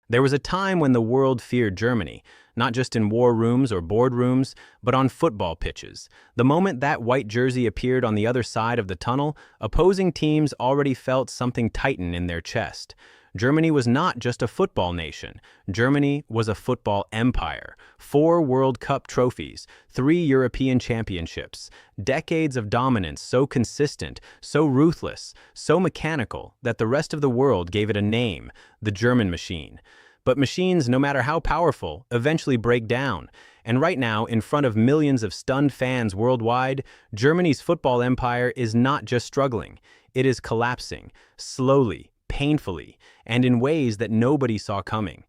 There was a time when the world feared Germany, not just in war rooms or boardrooms, but on football pitches. The moment that white jersey appeared on the other side of the tunnel, opposing teams already felt something tighten in their chest. Germany was not just a football nation. Germany was a football empire. 4 World Cup trophies, 3 European championships, decades of dominance so consistent, so ruthless, so mechanical that the rest of the world gave it a name, the German machine. But machines, no matter how powerful, eventually break down. And right now, in front of millions of stunned fans worldwide, Germany's football empire is not just struggling. It is collapsing, slowly, painfully, and in ways that nobody saw coming.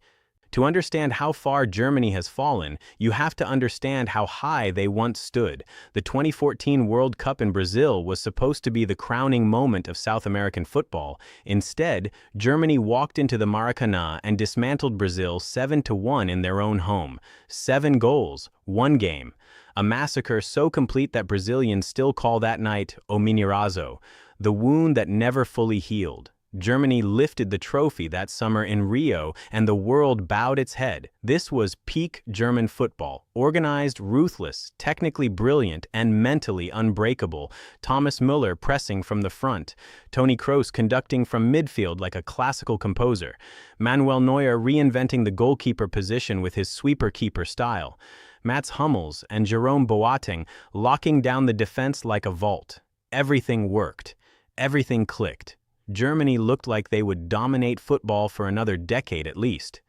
To understand how far Germany has fallen, you have to understand how high they once stood. The 2014 World Cup in Brazil was supposed to be the crowning moment of South American football. Instead, Germany walked into the Maracanã and dismantled Brazil 7-1 in their own home. 7 goals, 1 game. A massacre so complete that Brazilians still call that night O Minerazo, the wound that never fully healed. Germany lifted the trophy that summer in Rio, and the world bowed its head. This was peak German football, organized, ruthless, technically brilliant, and mentally unbreakable. Thomas Müller pressing from the front, Toni Kroos conducting from midfield like a classical composer, Manuel Neuer reinventing the goalkeeper position with his sweeper-keeper style, Mats Hummels and Jerome Boateng locking down the defense like a vault. Everything worked. Everything clicked. Germany looked like they would dominate football for another decade at least.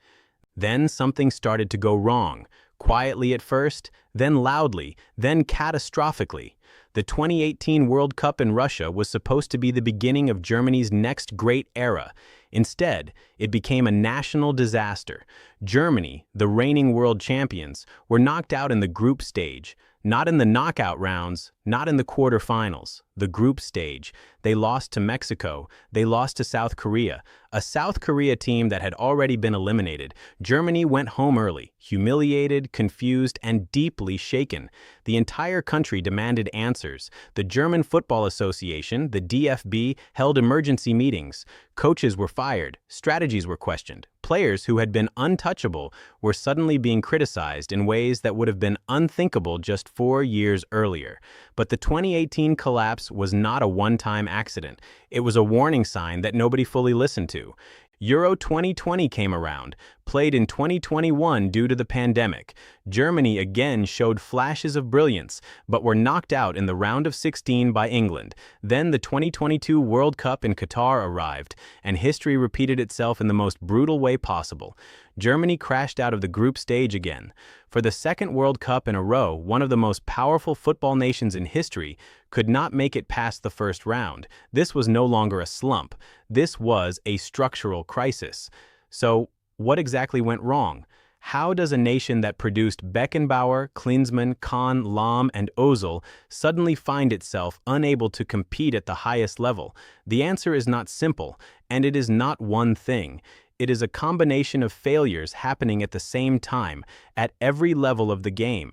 Then something started to go wrong, quietly at first, then loudly, then catastrophically. The 2018 World Cup in Russia was supposed to be the beginning of Germany's next great era. Instead, it became a national disaster. Germany, the reigning world champions, were knocked out in the group stage. Not in the knockout rounds, not in the quarterfinals, the group stage. They lost to Mexico, they lost to South Korea, a South Korea team that had already been eliminated. Germany went home early, humiliated, confused, and deeply shaken. The entire country demanded answers. The German Football Association, the DFB, held emergency meetings. Coaches were fired, strategies were questioned. Players who had been untouchable were suddenly being criticized in ways that would have been unthinkable just 4 years earlier. But the 2018 collapse was not a one-time accident. It was a warning sign that nobody fully listened to. Euro 2020 came around, played in 2021 due to the pandemic. Germany again showed flashes of brilliance, but were knocked out in the round of 16 by England. Then the 2022 World Cup in Qatar arrived, and history repeated itself in the most brutal way possible. Germany crashed out of the group stage again. For the second World Cup in a row, one of the most powerful football nations in history could not make it past the first round. This was no longer a slump. This was a structural crisis. So, what exactly went wrong? How does a nation that produced Beckenbauer, Klinsmann, Kahn, Lahm, and Ozil suddenly find itself unable to compete at the highest level? The answer is not simple, and it is not one thing. It is a combination of failures happening at the same time, at every level of the game.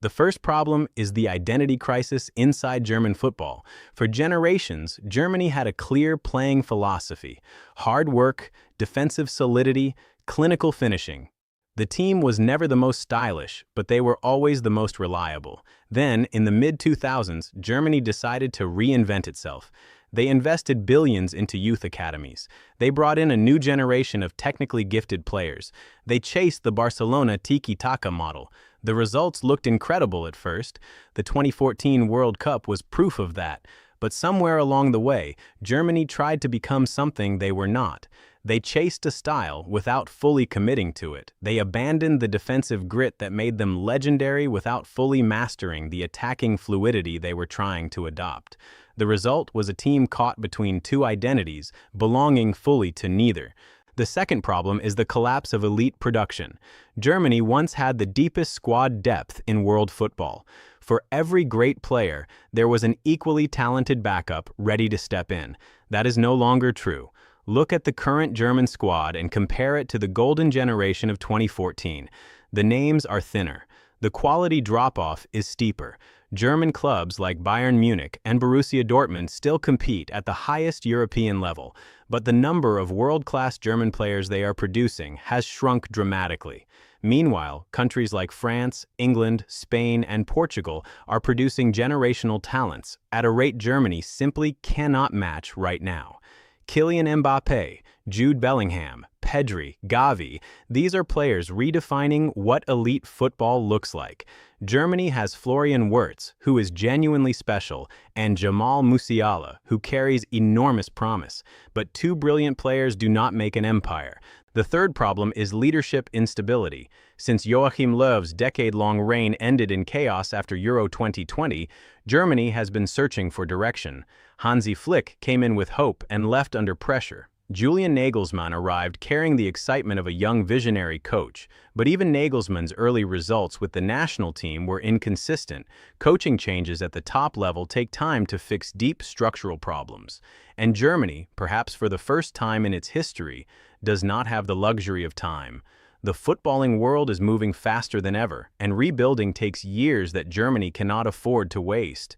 The first problem is the identity crisis inside German football. For generations, Germany had a clear playing philosophy: hard work, defensive solidity, clinical finishing. The team was never the most stylish, but they were always the most reliable. Then, in the mid-2000s, Germany decided to reinvent itself. They invested billions into youth academies. They brought in a new generation of technically gifted players. They chased the Barcelona tiki-taka model. The results looked incredible at first. The 2014 World Cup was proof of that. But somewhere along the way, Germany tried to become something they were not. They chased a style without fully committing to it. They abandoned the defensive grit that made them legendary without fully mastering the attacking fluidity they were trying to adopt. The result was a team caught between two identities, belonging fully to neither. The second problem is the collapse of elite production. Germany once had the deepest squad depth in world football. For every great player, there was an equally talented backup ready to step in. That is no longer true. Look at the current German squad and compare it to the golden generation of 2014. The names are thinner. The quality drop-off is steeper. German clubs like Bayern Munich and Borussia Dortmund still compete at the highest European level, but the number of world-class German players they are producing has shrunk dramatically. Meanwhile, countries like France, England, Spain, and Portugal are producing generational talents at a rate Germany simply cannot match right now. Kylian Mbappé, Jude Bellingham, Pedri, Gavi, these are players redefining what elite football looks like. Germany has Florian Wirtz, who is genuinely special, and Jamal Musiala, who carries enormous promise. But two brilliant players do not make an empire. The third problem is leadership instability. Since Joachim Löw's decade-long reign ended in chaos after Euro 2020, Germany has been searching for direction. Hansi Flick came in with hope and left under pressure. Julian Nagelsmann arrived carrying the excitement of a young visionary coach, but even Nagelsmann's early results with the national team were inconsistent. Coaching changes at the top level take time to fix deep structural problems. And Germany, perhaps for the first time in its history, does not have the luxury of time. The footballing world is moving faster than ever, and rebuilding takes years that Germany cannot afford to waste.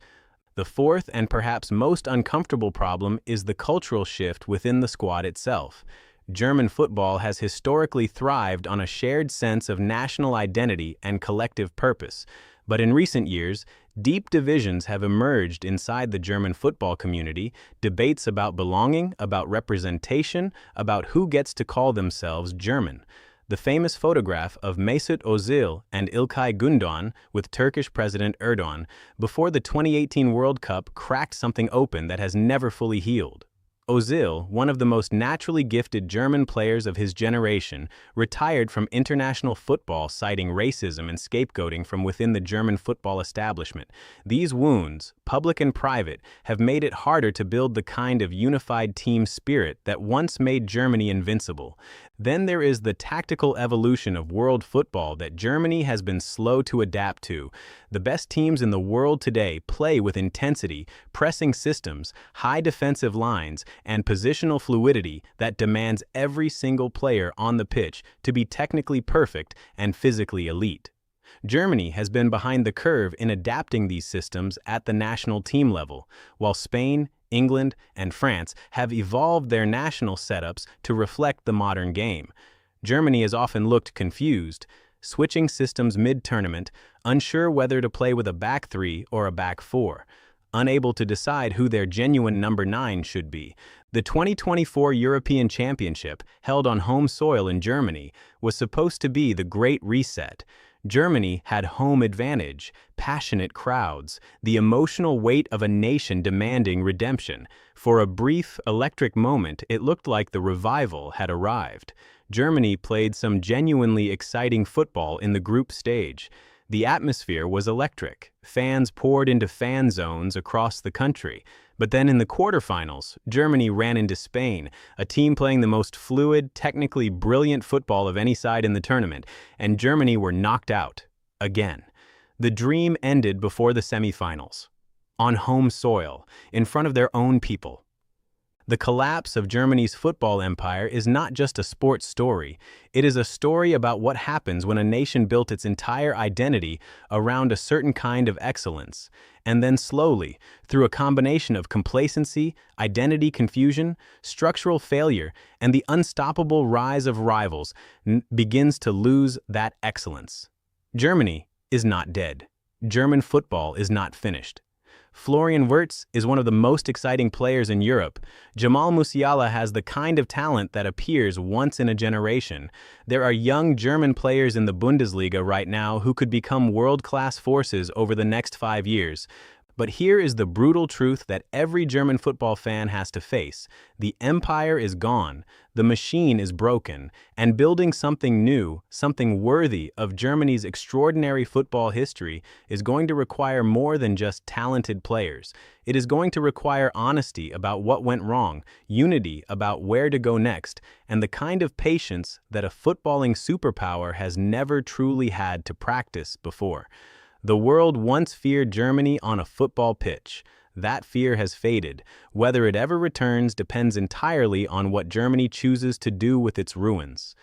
The fourth and perhaps most uncomfortable problem is the cultural shift within the squad itself. German football has historically thrived on a shared sense of national identity and collective purpose, but in recent years, deep divisions have emerged inside the German football community, debates about belonging, about representation, about who gets to call themselves German. The famous photograph of Mesut Özil and İlkay Gündoğan with Turkish President Erdogan before the 2018 World Cup cracked something open that has never fully healed. Özil, one of the most naturally gifted German players of his generation, retired from international football citing racism and scapegoating from within the German football establishment. These wounds, public and private, have made it harder to build the kind of unified team spirit that once made Germany invincible. Then there is the tactical evolution of world football that Germany has been slow to adapt to. The best teams in the world today play with intensity, pressing systems, high defensive lines, and positional fluidity that demands every single player on the pitch to be technically perfect and physically elite. Germany has been behind the curve in adapting these systems at the national team level, while Spain, England, and France have evolved their national setups to reflect the modern game. Germany has often looked confused, switching systems mid-tournament, unsure whether to play with a back three or a back four, unable to decide who their genuine number 9 should be. The 2024 European Championship, held on home soil in Germany, was supposed to be the Great Reset. Germany had home advantage, passionate crowds, the emotional weight of a nation demanding redemption. For a brief, electric moment, it looked like the revival had arrived. Germany played some genuinely exciting football in the group stage. The atmosphere was electric. Fans poured into fan zones across the country. But then in the quarterfinals, Germany ran into Spain, a team playing the most fluid, technically brilliant football of any side in the tournament, and Germany were knocked out. Again. The dream ended before the semifinals. On home soil, in front of their own people. The collapse of Germany's football empire is not just a sports story. It is a story about what happens when a nation built its entire identity around a certain kind of excellence, and then slowly, through a combination of complacency, identity confusion, structural failure, and the unstoppable rise of rivals, begins to lose that excellence. Germany is not dead. German football is not finished. Florian Wirtz is one of the most exciting players in Europe. Jamal Musiala has the kind of talent that appears once in a generation. There are young German players in the Bundesliga right now who could become world-class forces over the next 5 years. But here is the brutal truth that every German football fan has to face. The empire is gone, the machine is broken, and building something new, something worthy of Germany's extraordinary football history is going to require more than just talented players. It is going to require honesty about what went wrong, unity about where to go next, and the kind of patience that a footballing superpower has never truly had to practice before. The world once feared Germany on a football pitch. That fear has faded. Whether it ever returns depends entirely on what Germany chooses to do with its ruins.